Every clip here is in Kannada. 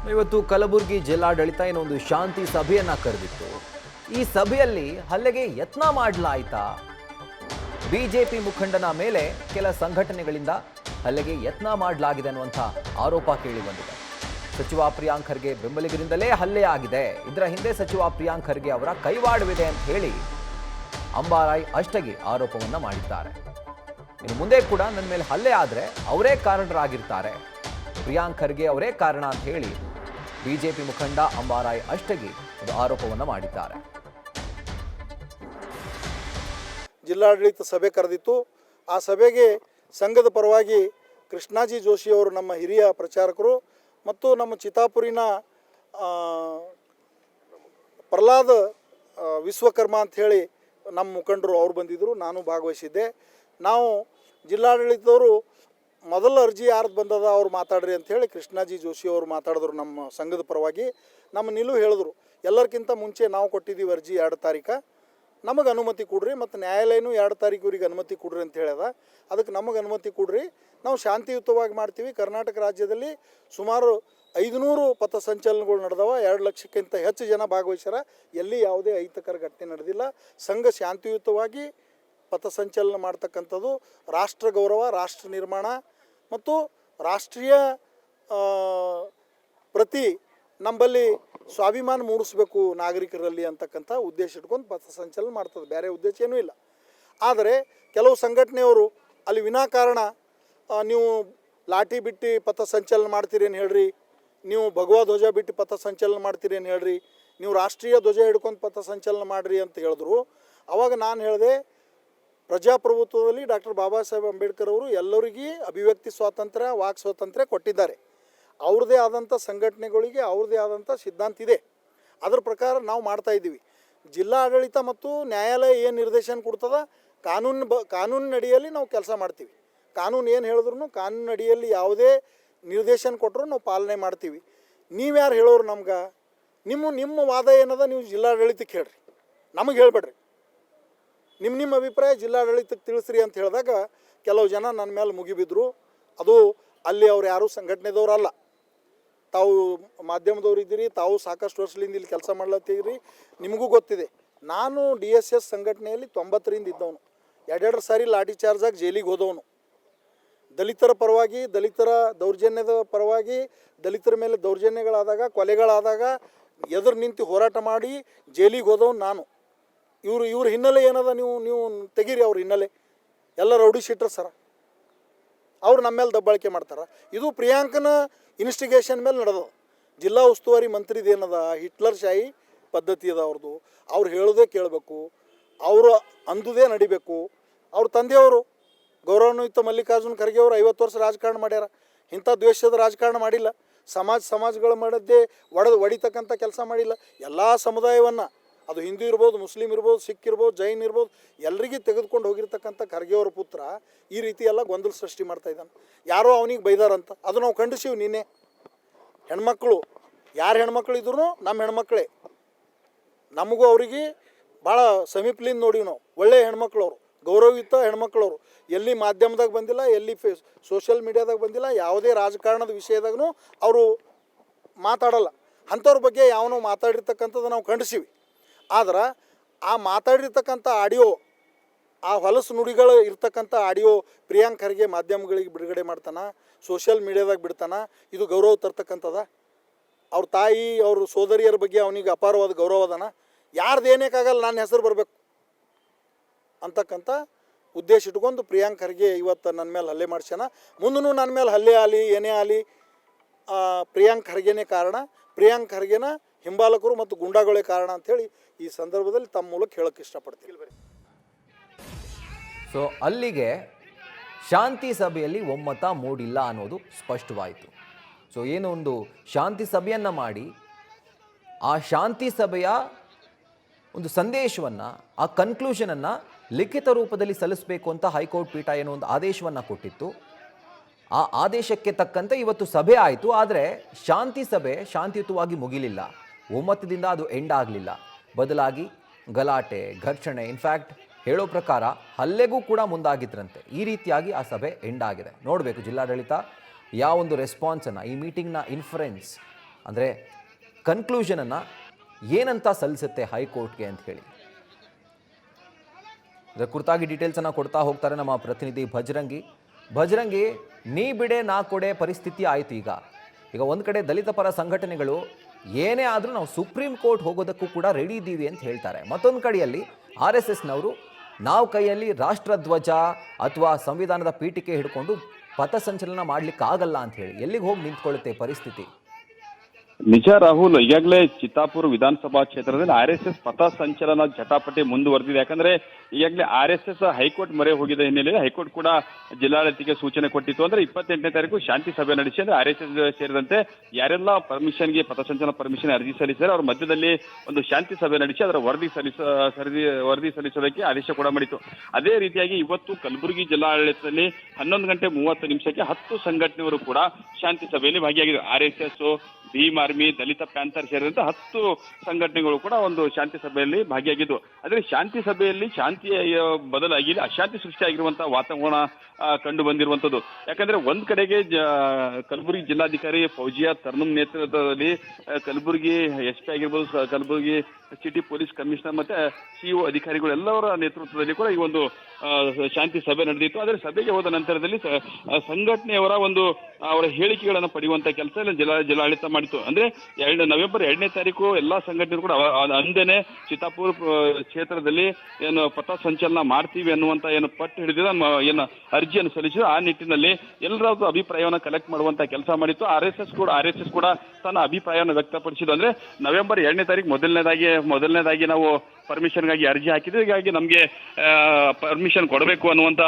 ಇವತ್ತು ಕಲಬುರಗಿ ಜಿಲ್ಲಾಡಳಿತ ಏನೊಂದು ಶಾಂತಿ ಸಭೆಯನ್ನ ಕರೆದಿತ್ತು. ಈ ಸಭೆಯಲ್ಲಿ ಹಲ್ಲೆಗೆ ಯತ್ನ ಮಾಡಲಾಯಿತಾ? ಬಿಜೆಪಿ ಮುಖಂಡನ ಮೇಲೆ ಕೆಲ ಸಂಘಟನೆಗಳಿಂದ ಹಲ್ಲೆಗೆ ಯತ್ನ ಮಾಡಲಾಗಿದೆ ಅನ್ನುವಂಥ ಆರೋಪ ಕೇಳಿ ಬಂದಿದೆ. ಸಚಿವ ಪ್ರಿಯಾಂಕ್ ಖರ್ಗೆ ಬೆಂಬಲಿಗರಿಂದಲೇ ಹಲ್ಲೆ ಆಗಿದೆ, ಇದರ ಹಿಂದೆ ಸಚಿವ ಪ್ರಿಯಾಂಕ್ ಖರ್ಗೆ ಅವರ ಕೈವಾಡವಿದೆ ಅಂತ ಹೇಳಿ ಅಂಬಾರಾಯ್ ಅಷ್ಟಗಿ ಆರೋಪವನ್ನ ಮಾಡಿದ್ದಾರೆ. ಇನ್ನು ಮುಂದೆ ಕೂಡ ನನ್ನ ಮೇಲೆ ಹಲ್ಲೆ ಆದರೆ ಅವರೇ ಕಾರಣರಾಗಿರ್ತಾರೆ, ಪ್ರಿಯಾಂಕ್ ಖರ್ಗೆ ಅವರೇ ಕಾರಣ ಅಂತ ಹೇಳಿ ಬಿಜೆಪಿ ಮುಖಂಡ ಅಂಬಾರಾಯ್ ಅಷ್ಟಗಿ ಒಂದು ಆರೋಪವನ್ನು ಮಾಡಿದ್ದಾರೆ. ಜಿಲ್ಲಾಡಳಿತ ಸಭೆ ಕರೆದಿತ್ತು. ಆ ಸಭೆಗೆ ಸಂಘದ ಪರವಾಗಿ ಕೃಷ್ಣಾಜಿ ಜೋಶಿ ಅವರು, ನಮ್ಮ ಹಿರಿಯ ಪ್ರಚಾರಕರು, ಮತ್ತು ನಮ್ಮ ಚಿತ್ತಾಪುರಿನ ಪ್ರಹ್ಲಾದ್ ವಿಶ್ವಕರ್ಮ ಅಂಥೇಳಿ ನಮ್ಮ ಮುಖಂಡರು ಅವ್ರು ಬಂದಿದ್ದರು. ನಾನು ಭಾಗವಹಿಸಿದ್ದೆ. ನಾವು ಜಿಲ್ಲಾಡಳಿತದವರು ಮೊದಲ ಅರ್ಜಿ ಯಾರ್ದು ಬಂದದ ಅವ್ರು ಮಾತಾಡ್ರಿ ಅಂಥೇಳಿ ಕೃಷ್ಣಾಜಿ ಜೋಶಿ ಅವರು ಮಾತಾಡಿದ್ರು. ನಮ್ಮ ಸಂಘದ ಪರವಾಗಿ ನಮ್ಮ ನಿಲುವು ಹೇಳಿದ್ರು, ಎಲ್ಲರಿಗಿಂತ ಮುಂಚೆ ನಾವು ಕೊಟ್ಟಿದ್ದೀವಿ ಅರ್ಜಿ 2 ತಾರೀಕು, ನಮಗೆ ಅನುಮತಿ ಕೊಡ್ರಿ, ಮತ್ತು ನ್ಯಾಯಾಲಯನೂ 2 ತಾರೀಕು ಇವ್ರಿಗೆ ಅನುಮತಿ ಕೊಡ್ರಿ ಅಂತ ಹೇಳ್ಯದ. ಅದಕ್ಕೆ ನಮಗೆ ಅನುಮತಿ ಕೊಡ್ರಿ, ನಾವು ಶಾಂತಿಯುತವಾಗಿ ಮಾಡ್ತೀವಿ. ಕರ್ನಾಟಕ ರಾಜ್ಯದಲ್ಲಿ ಸುಮಾರು 500 ಪಥಸಂಚಲನಗಳು ನಡೆದವ, 2 ಲಕ್ಷಕ್ಕಿಂತ ಹೆಚ್ಚು ಜನ ಭಾಗವಹಿಸ್ಯಾರ. ಎಲ್ಲಿ ಯಾವುದೇ ಅಹಿತಕರ ಘಟನೆ ನಡೆದಿಲ್ಲ. ಸಂಘ ಶಾಂತಿಯುತವಾಗಿ ಪಥಸಂಚಲನ ಮಾಡ್ತಕ್ಕಂಥದ್ದು ರಾಷ್ಟ್ರ ಗೌರವ, ರಾಷ್ಟ್ರ ನಿರ್ಮಾಣ ಮತ್ತು ರಾಷ್ಟ್ರೀಯ ಪ್ರತಿ ನಂಬಲ್ಲಿ ಸ್ವಾಭಿಮಾನ ಮೂಡಿಸ್ಬೇಕು ನಾಗರಿಕರಲ್ಲಿ ಅಂತಕ್ಕಂಥ ಉದ್ದೇಶ ಇಟ್ಕೊಂಡು ಪಥಸಂಚಲನ ಮಾಡ್ತದೆ, ಬೇರೆ ಉದ್ದೇಶ ಏನೂ ಇಲ್ಲ. ಆದರೆ ಕೆಲವು ಸಂಘಟನೆಯವರು ಅಲ್ಲಿ ವಿನಾಕಾರಣ ನೀವು ಲಾಠಿ ಬಿಟ್ಟು ಪಥಸಂಚಲನ ಮಾಡ್ತೀರಿ ಏನು ಹೇಳ್ರಿ, ನೀವು ಭಗವಾ ಧ್ವಜ ಬಿಟ್ಟು ಪಥಸಂಚಲನ ಮಾಡ್ತೀರಿ ಏನು ಹೇಳ್ರಿ, ನೀವು ರಾಷ್ಟ್ರೀಯ ಧ್ವಜ ಹಿಡ್ಕೊಂಡು ಪಥಸಂಚಲನ ಮಾಡಿರಿ ಅಂತ ಹೇಳಿದ್ರು. ಆವಾಗ ನಾನು ಹೇಳಿದೆ, ಪ್ರಜಾಪ್ರಭುತ್ವದಲ್ಲಿ ಡಾಕ್ಟರ್ ಬಾಬಾ ಸಾಹೇಬ್ ಅಂಬೇಡ್ಕರ್ ಅವರು ಎಲ್ಲರಿಗೂ ಅಭಿವ್ಯಕ್ತಿ ಸ್ವಾತಂತ್ರ್ಯ, ವಾಕ್ ಸ್ವಾತಂತ್ರ್ಯ ಕೊಟ್ಟಿದ್ದಾರೆ. ಅವ್ರದ್ದೇ ಆದಂಥ ಸಂಘಟನೆಗಳಿಗೆ ಅವ್ರದ್ದೇ ಆದಂಥ ಸಿದ್ಧಾಂತ ಇದೆ. ಅದರ ಪ್ರಕಾರ ನಾವು ಮಾಡ್ತಾಯಿದ್ದೀವಿ. ಜಿಲ್ಲಾ ಆಡಳಿತ ಮತ್ತು ನ್ಯಾಯಾಲಯ ಏನು ನಿರ್ದೇಶನ ಕೊಡ್ತದ, ಕಾನೂನಿನ ಅಡಿಯಲ್ಲಿ ನಾವು ಕೆಲಸ ಮಾಡ್ತೀವಿ. ಕಾನೂನು ಏನು ಹೇಳಿದ್ರು ಕಾನೂನಿನ ಅಡಿಯಲ್ಲಿ ಯಾವುದೇ ನಿರ್ದೇಶನ ಕೊಟ್ಟರು ನಾವು ಪಾಲನೆ ಮಾಡ್ತೀವಿ. ನೀವ್ಯಾರು ಹೇಳೋರು ನಮ್ಗೆ? ನಿಮ್ಮ ವಾದ ಏನದ ನೀವು ಜಿಲ್ಲಾಡಳಿತಕ್ಕೆ ಹೇಳ್ರಿ, ನಮಗೆ ಹೇಳ್ಬೇಡ್ರಿ. ನಿಮ್ಮ ಅಭಿಪ್ರಾಯ ಜಿಲ್ಲಾಡಳಿತಕ್ಕೆ ತಿಳಿಸ್ರಿ ಅಂತ ಹೇಳಿದಾಗ ಕೆಲವು ಜನ ನನ್ನ ಮೇಲೆ ಮುಗಿಬಿದ್ರು. ಅದು ಅಲ್ಲಿ ಅವ್ರು ಯಾರೂ ಸಂಘಟನೆದವ್ರಲ್ಲ, ತಾವು ಮಾಧ್ಯಮದವ್ರು ಇದ್ದೀರಿ, ತಾವು ಸಾಕಷ್ಟು ವರ್ಷದಿಂದ ಇಲ್ಲಿ ಕೆಲಸ ಮಾಡ್ಲತ್ತೀರಿ, ನಿಮಗೂ ಗೊತ್ತಿದೆ. ನಾನು DSS ಸಂಘಟನೆಯಲ್ಲಿ 90ರಿಂದ ಇದ್ದವನು, 2 ಸಾರಿ ಲಾಠಿ ಚಾರ್ಜಾಗಿ ಜೈಲಿಗೆ ಹೋದವನು. ದಲಿತರ ಪರವಾಗಿ, ದಲಿತರ ದೌರ್ಜನ್ಯದ ಪರವಾಗಿ, ದಲಿತರ ಮೇಲೆ ದೌರ್ಜನ್ಯಗಳಾದಾಗ, ಕೊಲೆಗಳಾದಾಗ ಎದುರು ನಿಂತು ಹೋರಾಟ ಮಾಡಿ ಜೈಲಿಗೆ ಹೋದವನು ನಾನು. ಇವ್ರ ಹಿನ್ನೆಲೆ ಏನದ ನೀವು ತೆಗೀರಿ. ಅವ್ರ ಹಿನ್ನೆಲೆ ಎಲ್ಲ ರೌಡಿ ಶೀಟರ್ ಸರ, ಅವ್ರು ನಮ್ಮ ಮೇಲೆ ದಬ್ಬಾಳಿಕೆ ಮಾಡ್ತಾರೆ. ಇದು ಪ್ರಿಯಾಂಕನ ಇನ್ವೆಸ್ಟಿಗೇಷನ್ ಮೇಲೆ ನಡೆದವು. ಜಿಲ್ಲಾ ಉಸ್ತುವಾರಿ ಮಂತ್ರಿದು ಏನದ ಹಿಟ್ಲರ್ ಶಾಹಿ ಪದ್ಧತಿ ಅದ ಅವ್ರದ್ದು. ಅವ್ರು ಹೇಳೋದೇ ಕೇಳಬೇಕು, ಅವರು ಅಂದುದೇ ನಡಿಬೇಕು. ಅವ್ರ ತಂದೆಯವರು ಗೌರವಾನ್ವಿತ ಮಲ್ಲಿಕಾರ್ಜುನ್ ಖರ್ಗೆ ಅವರು 50 ವರ್ಷ ರಾಜಕಾರಣ ಮಾಡ್ಯಾರ. ಇಂಥ ದ್ವೇಷದ ರಾಜಕಾರಣ ಮಾಡಿಲ್ಲ. ಸಮಾಜಗಳ ಮಾಡದ್ದೇ ಹೊಡಿತಕ್ಕಂಥ ಕೆಲಸ ಮಾಡಿಲ್ಲ. ಎಲ್ಲ ಸಮುದಾಯವನ್ನು, ಅದು ಹಿಂದೂ ಇರ್ಬೋದು, ಮುಸ್ಲಿಂ ಇರ್ಬೋದು, ಸಿಖ್ ಇರ್ಬೋದು, ಜೈನ್ ಇರ್ಬೋದು, ಎಲ್ರಿಗೂ ತೆಗೆದುಕೊಂಡು ಹೋಗಿರ್ತಕ್ಕಂಥ ಖರ್ಗೆಯವರ ಪುತ್ರ ಈ ರೀತಿ ಎಲ್ಲ ಗೊಂದಲ ಸೃಷ್ಟಿ ಮಾಡ್ತಾ ಇದ್ದಾನೆ. ಯಾರೋ ಅವನಿಗೆ ಬೈದಾರಂತ, ಅದು ನಾವು ಖಂಡಿಸಿವಿ. ನಿನ್ನೆ ಹೆಣ್ಮಕ್ಳು, ಯಾರು ಹೆಣ್ಮಕ್ಳು ಇದ್ರು ನಮ್ಮ ಹೆಣ್ಮಕ್ಳೇ, ನಮಗೂ ಅವ್ರಿಗೆ ಭಾಳ ಸಮೀಪಲಿಂದ ನೋಡಿವಿ ನಾವು. ಒಳ್ಳೆಯ ಹೆಣ್ಮಕ್ಳು ಅವರು, ಗೌರವಯುತ ಹೆಣ್ಮಕ್ಳವರು. ಎಲ್ಲಿ ಮಾಧ್ಯಮದಾಗ ಬಂದಿಲ್ಲ, ಎಲ್ಲಿ ಸೋಷಿಯಲ್ ಮೀಡಿಯಾದಾಗ ಬಂದಿಲ್ಲ, ಯಾವುದೇ ರಾಜಕಾರಣದ ವಿಷಯದಾಗೂ ಅವರು ಮಾತಾಡಲ್ಲ. ಅಂಥವ್ರ ಬಗ್ಗೆ ಯಾವನೋ ಮಾತಾಡಿರ್ತಕ್ಕಂಥದ್ದು ನಾವು ಖಂಡಿಸಿವಿ. ಆದ್ರೆ ಆ ಮಾತಾಡಿರ್ತಕ್ಕಂಥ ಆಡಿಯೋ, ಆ ಹೊಲಸು ನುಡಿಗಳು ಇರ್ತಕ್ಕಂಥ ಆಡಿಯೋ ಪ್ರಿಯಾಂಕ್ ಖರ್ಗೆ ಮಾಧ್ಯಮಗಳಿಗೆ ಬಿಡುಗಡೆ ಮಾಡ್ತಾನೆ, ಸೋಷಿಯಲ್ ಮೀಡಿಯಾದಾಗ ಬಿಡ್ತಾನೆ. ಇದು ಗೌರವ ತರ್ತಕ್ಕಂಥದ? ಅವ್ರ ತಾಯಿ, ಅವ್ರ ಸೋದರಿಯರ ಬಗ್ಗೆ ಅವನಿಗೆ ಅಪಾರವಾದ ಗೌರವ ಅದನ. ಯಾರ್ದು ಏನಕ್ಕಾಗಲ್ಲ, ನನ್ನ ಹೆಸರು ಬರಬೇಕು ಅಂತಕ್ಕಂಥ ಉದ್ದೇಶ ಇಟ್ಕೊಂಡು ಪ್ರಿಯಾಂಕ್ ಖರ್ಗೆ ಇವತ್ತು ನನ್ನ ಮೇಲೆ ಹಲ್ಲೆ ಮಾಡ್ಸ್ಯಾನ. ಮುಂದೂ ನನ್ನ ಮೇಲೆ ಹಲ್ಲೆ ಆಗಲಿ ಏನೇ ಆಗಲಿ ಪ್ರಿಯಾಂಕ್ ಖರ್ಗೆನೇ ಕಾರಣ, ಪ್ರಿಯಾಂಕ್ ಖರ್ಗೆನ ಹಿಂಬಾಲಕರು ಮತ್ತು ಗುಂಡಾಗಳೇ ಕಾರಣ ಅಂಥೇಳಿ ಈ ಸಂದರ್ಭದಲ್ಲಿ ತಮ್ಮ ಮೂಲಕ ಹೇಳೋಕ್ಕೆ ಇಷ್ಟಪಡ್ತೀನಿ. ಸೊ ಅಲ್ಲಿಗೆ ಶಾಂತಿ ಸಭೆಯಲ್ಲಿ ಒಮ್ಮತ ಮೂಡಿಲ್ಲ ಅನ್ನೋದು ಸ್ಪಷ್ಟವಾಯಿತು. ಸೊ ಏನೋ ಒಂದು ಶಾಂತಿ ಸಭೆಯನ್ನು ಮಾಡಿ ಆ ಶಾಂತಿ ಸಭೆಯ ಒಂದು ಸಂದೇಶವನ್ನು, ಆ ಕನ್ಕ್ಲೂಷನನ್ನು ಲಿಖಿತ ರೂಪದಲ್ಲಿ ಸಲ್ಲಿಸಬೇಕು ಅಂತ ಹೈಕೋರ್ಟ್ ಪೀಠ ಏನೋ ಒಂದು ಆದೇಶವನ್ನು ಕೊಟ್ಟಿತ್ತು. ಆ ಆದೇಶಕ್ಕೆ ತಕ್ಕಂತೆ ಇವತ್ತು ಸಭೆ ಆಯಿತು. ಆದರೆ ಶಾಂತಿ ಸಭೆ ಶಾಂತಿಯುತವಾಗಿ ಮುಗಿಲಿಲ್ಲ, ಒಮ್ಮತದಿಂದ ಅದು ಎಂಡ್ ಆಗಲಿಲ್ಲ. ಬದಲಾಗಿ ಗಲಾಟೆ, ಘರ್ಷಣೆ, ಇನ್ಫ್ಯಾಕ್ಟ್ ಹೇಳೋ ಪ್ರಕಾರ ಹಲ್ಲೆಗೂ ಕೂಡ ಮುಂದಾಗಿದ್ರಂತೆ. ಈ ರೀತಿಯಾಗಿ ಆ ಸಭೆ ಎಂಡ್ ಆಗಿದೆ. ನೋಡಬೇಕು ಜಿಲ್ಲಾಡಳಿತ ಯಾವೊಂದು ರೆಸ್ಪಾನ್ಸನ್ನು, ಈ ಮೀಟಿಂಗ್ನ ಇನ್ಫರೆನ್ಸ್ ಅಂದರೆ ಕನ್ಕ್ಲೂಷನನ್ನು ಏನಂತ ಸಲ್ಲಿಸುತ್ತೆ ಹೈಕೋರ್ಟ್ಗೆ ಅಂತ ಹೇಳಿ ಇದರ ಕುರಿತಾಗಿ ಡೀಟೇಲ್ಸನ್ನು ಕೊಡ್ತಾ ಹೋಗ್ತಾರೆ ನಮ್ಮ ಪ್ರತಿನಿಧಿ ಭಜರಂಗಿ ನೀ ಬಿಡೆ ನಾ ಕೊಡೆ ಪರಿಸ್ಥಿತಿ ಆಯಿತು. ಈಗ ಒಂದು ಕಡೆ ದಲಿತ ಪರ ಸಂಘಟನೆಗಳು ಏನೇ ಆದರೂ ನಾವು ಸುಪ್ರೀಂ ಕೋರ್ಟ್ ಹೋಗೋದಕ್ಕೂ ಕೂಡ ರೆಡಿ ಇದ್ದೀವಿ ಅಂತ ಹೇಳ್ತಾರೆ. ಮತ್ತೊಂದು ಕಡೆಯಲ್ಲಿ RSSನವರು ನಾವು ಕೈಯಲ್ಲಿ ರಾಷ್ಟ್ರಧ್ವಜ ಅಥವಾ ಸಂವಿಧಾನದ ಪೀಠಿಕೆ ಹಿಡ್ಕೊಂಡು ಪಥಸಂಚಲನ ಮಾಡಲಿಕ್ಕಾಗಲ್ಲ ಅಂತ ಹೇಳಿ ಎಲ್ಲಿಗೆ ಹೋಗಿ ನಿಂತ್ಕೊಳ್ಳುತ್ತೆ ಪರಿಸ್ಥಿತಿ? ನಿಜ ರಾಹುಲ್, ಈಗಾಗಲೇ ಚಿತ್ತಾಪುರ ವಿಧಾನಸಭಾ ಕ್ಷೇತ್ರದಲ್ಲಿ RSS ಪಥ ಸಂಚಲನ ಜಟಾಪಟಿ ಮುಂದುವರೆದಿದೆ. ಯಾಕಂದ್ರೆ ಈಗಾಗಲೇ RSS ಹೈಕೋರ್ಟ್ ಮೊರೆ ಹೋಗಿದ ಹಿನ್ನೆಲೆಯಲ್ಲಿ ಹೈಕೋರ್ಟ್ ಕೂಡ ಜಿಲ್ಲಾಡಳಿತಕ್ಕೆ ಸೂಚನೆ ಕೊಟ್ಟಿತ್ತು. ಅಂದ್ರೆ 28ನೇ ತಾರೀಕು ಶಾಂತಿ ಸಭೆ ನಡೆಸಿ ಅಂದ್ರೆ RSS ಸೇರಿದಂತೆ ಯಾರೆಲ್ಲ ಪರ್ಮಿಷನ್ಗೆ ಪಥಸಂಚಲನ ಪರ್ಮಿಷನ್ ಅರ್ಜಿ ಸಲ್ಲಿಸಿದರೆ ಅವ್ರ ಮಧ್ಯದಲ್ಲಿ ಒಂದು ಶಾಂತಿ ಸಭೆ ನಡೆಸಿ ಅದರ ವರದಿ ಸಲ್ಲಿಸೋದಕ್ಕೆ ಆದೇಶ ಕೂಡ ಮಾಡಿತ್ತು. ಅದೇ ರೀತಿಯಾಗಿ ಇವತ್ತು ಕಲಬುರಗಿ ಜಿಲ್ಲಾಡಳಿತದಲ್ಲಿ 11 ಗಂಟೆ 30 ನಿಮಿಷಕ್ಕೆ 10 ಸಂಘಟನೆಯವರು ಕೂಡ ಶಾಂತಿ ಸಭೆಯಲ್ಲಿ ಭಾಗಿಯಾಗಿದ್ದಾರೆ. RSS, ಭೀಮ್ ಆರ್ಮಿ, ದಲಿತ ಪ್ಯಾಂಥರ್ ಸೇರಿದಂತೆ 10 ಸಂಘಟನೆಗಳು ಕೂಡ ಒಂದು ಶಾಂತಿ ಸಭೆಯಲ್ಲಿ ಭಾಗಿಯಾಗಿದ್ದು. ಆದರೆ ಶಾಂತಿ ಸಭೆಯಲ್ಲಿ ಶಾಂತಿಯ ಬದಲಾಗಿ ಅಶಾಂತಿ ಸೃಷ್ಟಿಯಾಗಿರುವಂತಹ ವಾತಾವರಣ ಕಂಡು ಬಂದಿರುವಂತದ್ದು. ಯಾಕಂದ್ರೆ ಒಂದ್ ಕಡೆಗೆ ಕಲಬುರಗಿ ಜಿಲ್ಲಾಧಿಕಾರಿ ಫೌಜಿಯಾ ತರ್ನುಮ್ ನೇತೃತ್ವದಲ್ಲಿ ಕಲಬುರಗಿ SP ಆಗಿರ್ಬೋದು, ಕಲಬುರಗಿ ಸಿಟಿ ಪೊಲೀಸ್ ಕಮಿಷನರ್ ಮತ್ತೆ CO ಅಧಿಕಾರಿಗಳು ಎಲ್ಲರ ನೇತೃತ್ವದಲ್ಲಿ ಕೂಡ ಈ ಒಂದು ಶಾಂತಿ ಸಭೆ ನಡೆದಿತ್ತು. ಆದರೆ ಸಭೆಗೆ ಹೋದ ನಂತರದಲ್ಲಿ ಸಂಘಟನೆಯವರ ಒಂದು ಅವರ ಹೇಳಿಕೆಗಳನ್ನು ಪಡೆಯುವಂತ ಕೆಲಸ ಜಿಲ್ಲಾಡಳಿತ ಮಾಡಿತ್ತು. ಅಂದ್ರೆ ನವೆಂಬರ್ 2ನೇ ತಾರೀಕು ಎಲ್ಲಾ ಸಂಘಟನೆಗಳು ಕೂಡ ಅಂದೇನೆ ಚಿತ್ತಾಪುರ ಕ್ಷೇತ್ರದಲ್ಲಿ ಏನು ಪಥ ಸಂಚಲನ ಮಾಡ್ತೀವಿ ಅನ್ನುವಂತ ಏನು ಪಟ್ಟು ಹಿಡಿದ ಏನು ಅರ್ಜಿಯನ್ನು ಸಲ್ಲಿಸಿದ್ರು. ಆ ನಿಟ್ಟಿನಲ್ಲಿ ಎಲ್ಲರದ್ದು ಅಭಿಪ್ರಾಯವನ್ನು ಕಲೆಕ್ಟ್ ಮಾಡುವಂತ ಕೆಲಸ ಮಾಡಿತ್ತು. RSS ಕೂಡ ತನ್ನ ಅಭಿಪ್ರಾಯವನ್ನು ವ್ಯಕ್ತಪಡಿಸಿದ್ದು. ಅಂದ್ರೆ ನವೆಂಬರ್ 2ನೇ ತಾರೀಕು ಮೊದಲನೇದಾಗಿ ನಾವು ಪರ್ಮಿಷನ್ಗಾಗಿ ಅರ್ಜಿ ಹಾಕಿದ್ವಿ. ಹೀಗಾಗಿ ನಮಗೆ ಪರ್ಮಿಷನ್ ಕೊಡಬೇಕು ಅನ್ನುವಂತ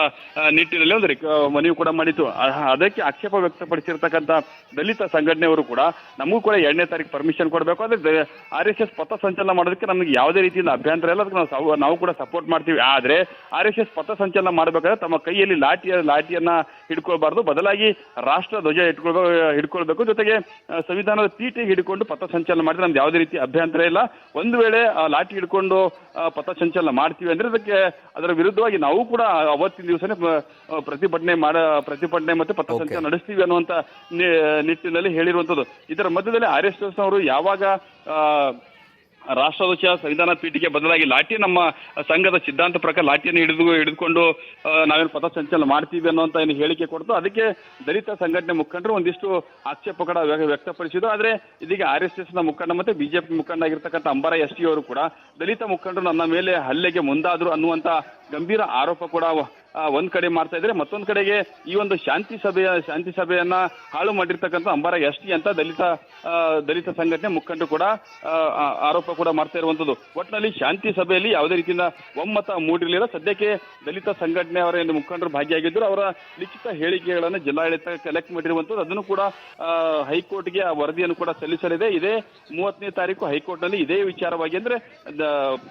ನಿಟ್ಟಿನಲ್ಲಿ ಒಂದು ಮನವಿ ಕೂಡ ಮಾಡಿತ್ತು. ಅದಕ್ಕೆ ಆಕ್ಷೇಪ ವ್ಯಕ್ತಪಡಿಸಿರ್ತಕ್ಕಂಥ ದಲಿತ ಸಂಘಟನೆಯವರು ಕೂಡ ನಮಗೂ ಕೂಡ 2ನೇ ತಾರೀಕು ಪರ್ಮಿಷನ್ ಕೊಡಬೇಕು, ಅಂದ್ರೆ RSS ಪಥ ಸಂಚಲನ ಮಾಡೋದಕ್ಕೆ ನಮಗೆ ಯಾವುದೇ ರೀತಿಯಿಂದ ಅಭ್ಯಂತರ ಇಲ್ಲ, ಅದಕ್ಕೆ ನಾವು ಕೂಡ ಸಪೋರ್ಟ್ ಮಾಡ್ತೀವಿ. ಆದ್ರೆ RSS ಪಥ ಸಂಚಲನ ಮಾಡಬೇಕಾದ್ರೆ ತಮ್ಮ ಕೈಯಲ್ಲಿ ಲಾಠಿಯನ್ನ ಹಿಡ್ಕೊಳ್ಬಾರ್ದು, ಬದಲಾಗಿ ರಾಷ್ಟ್ರ ಧ್ವಜ ಹಿಡ್ಕೊಳ್ಬೇಕು, ಜೊತೆಗೆ ಸಂವಿಧಾನದ ಪೀಠಿಗೆ ಹಿಡ್ಕೊಂಡು ಪಥ ಸಂಚಲನ ಮಾಡಿದ್ರೆ ನಮ್ದು ಯಾವುದೇ ರೀತಿ ಅಭ್ಯಂತರ ಇಲ್ಲ. ಒಂದು ವೇಳೆ ಲಾಠಿ ಹಿಡ್ಕೊಂಡು ಪಥ ಸಂಚಲನ ಮಾಡ್ತೀವಿ ಅಂದ್ರೆ ಅದರ ವಿರುದ್ಧವಾಗಿ ನಾವು ಕೂಡ ಅವತ್ತಿನ ದಿವಸನೇ ಪ್ರತಿಭಟನೆ ಮತ್ತೆ ಪಥ ಸಂಚಲನ ನಡೆಸ್ತೀವಿ ಅನ್ನುವಂತ ನಿಟ್ಟಿನಲ್ಲಿ ಹೇಳಿರುವಂತದ್ದು. ಇದರ ಮಧ್ಯದಲ್ಲಿ RSS ಅವರು ಯಾವಾಗ ರಾಷ್ಟ್ರಧ್ವಜ ಸಂವಿಧಾನ ಪೀಠಿಗೆ ಬದಲಾಗಿ ಲಾಠಿ ನಮ್ಮ ಸಂಘದ ಸಿದ್ಧಾಂತ ಪ್ರಕಾರ ಲಾಠಿಯನ್ನು ಹಿಡಿದುಕೊಂಡು ನಾವೇನು ಪಥ ಸಂಚಲನ ಮಾಡ್ತೀವಿ ಅನ್ನುವಂತ ಏನು ಹೇಳಿಕೆ ಕೊಡ್ತು, ಅದಕ್ಕೆ ದಲಿತ ಸಂಘಟನೆ ಮುಖಂಡರು ಒಂದಿಷ್ಟು ಆಕ್ಷೇಪ ಕೂಡ ವ್ಯಕ್ತಪಡಿಸಿದ್ರು. ಆದ್ರೆ ಇದೀಗ RSSನ ಮುಖಂಡ ಮತ್ತೆ ಬಿಜೆಪಿ ಮುಖಂಡ ಆಗಿರ್ತಕ್ಕಂಥ ಅಂಬಾರ ST ಅವರು ಕೂಡ ದಲಿತ ಮುಖಂಡರು ನನ್ನ ಮೇಲೆ ಹಲ್ಲೆಗೆ ಮುಂದಾದ್ರು ಅನ್ನುವಂತ ಗಂಭೀರ ಆರೋಪ ಕೂಡ ಒಂದ್ ಕಡೆ ಮಾಡ್ತಾ ಇದ್ರೆ, ಮತ್ತೊಂದ್ ಕಡೆಗೆ ಈ ಒಂದು ಶಾಂತಿ ಸಭೆಯನ್ನ ಹಾಳು ಮಾಡಿರ್ತಕ್ಕಂಥ ಅಂಬಾರ ST ಅಂತ ದಲಿತ ಸಂಘಟನೆ ಮುಖಂಡರು ಕೂಡ ಆರೋಪ ಕೂಡ ಮಾಡ್ತಾ ಇರುವಂತದ್ದು. ಒಟ್ಟಿನಲ್ಲಿ ಶಾಂತಿ ಸಭೆಯಲ್ಲಿ ಯಾವುದೇ ರೀತಿಯಿಂದ ಒಮ್ಮತ ಮೂಡಿರಲಿಲ್ಲ. ಸದ್ಯಕ್ಕೆ ದಲಿತ ಸಂಘಟನೆಯವರ ಏನು ಮುಖಂಡರು ಭಾಗಿಯಾಗಿದ್ದರು, ಅವರ ಲಿಖಿತ ಹೇಳಿಕೆಗಳನ್ನು ಜಿಲ್ಲಾಡಳಿತ ಕಲೆಕ್ಟ್ ಮಾಡಿರುವಂತದ್ದು. ಅದನ್ನು ಕೂಡ ಹೈಕೋರ್ಟ್ಗೆ ಆ ವರದಿಯನ್ನು ಕೂಡ ಸಲ್ಲಿಸಲಿದೆ. ಇದೇ 30ನೇ ತಾರೀಕು ಹೈಕೋರ್ಟ್ನಲ್ಲಿ ಇದೇ ವಿಚಾರವಾಗಿ ಅಂದ್ರೆ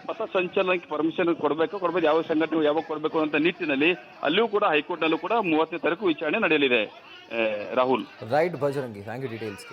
ಪಥ ಸಂಚಲನಕ್ಕೆ ಪರ್ಮಿಷನ್ ಕೊಡಬೇಕು, ಯಾವ ಸಂಘಟನೆ ಯಾವಾಗ ಕೊಡಬೇಕು ಅಂತ ನಿಟ್ಟಿನಲ್ಲಿ ಅಲ್ಲಿಯೂ ಕೂಡ ಹೈಕೋರ್ಟ್ನಲ್ಲೂ ಕೂಡ 30ನೇ ತಾರೀಕು ವಿಚಾರಣೆ ನಡೆಯಲಿದೆ. Rahul. Right Bhajarangi, thank you ಡೀಟೇಲ್ಸ್ಗೆ.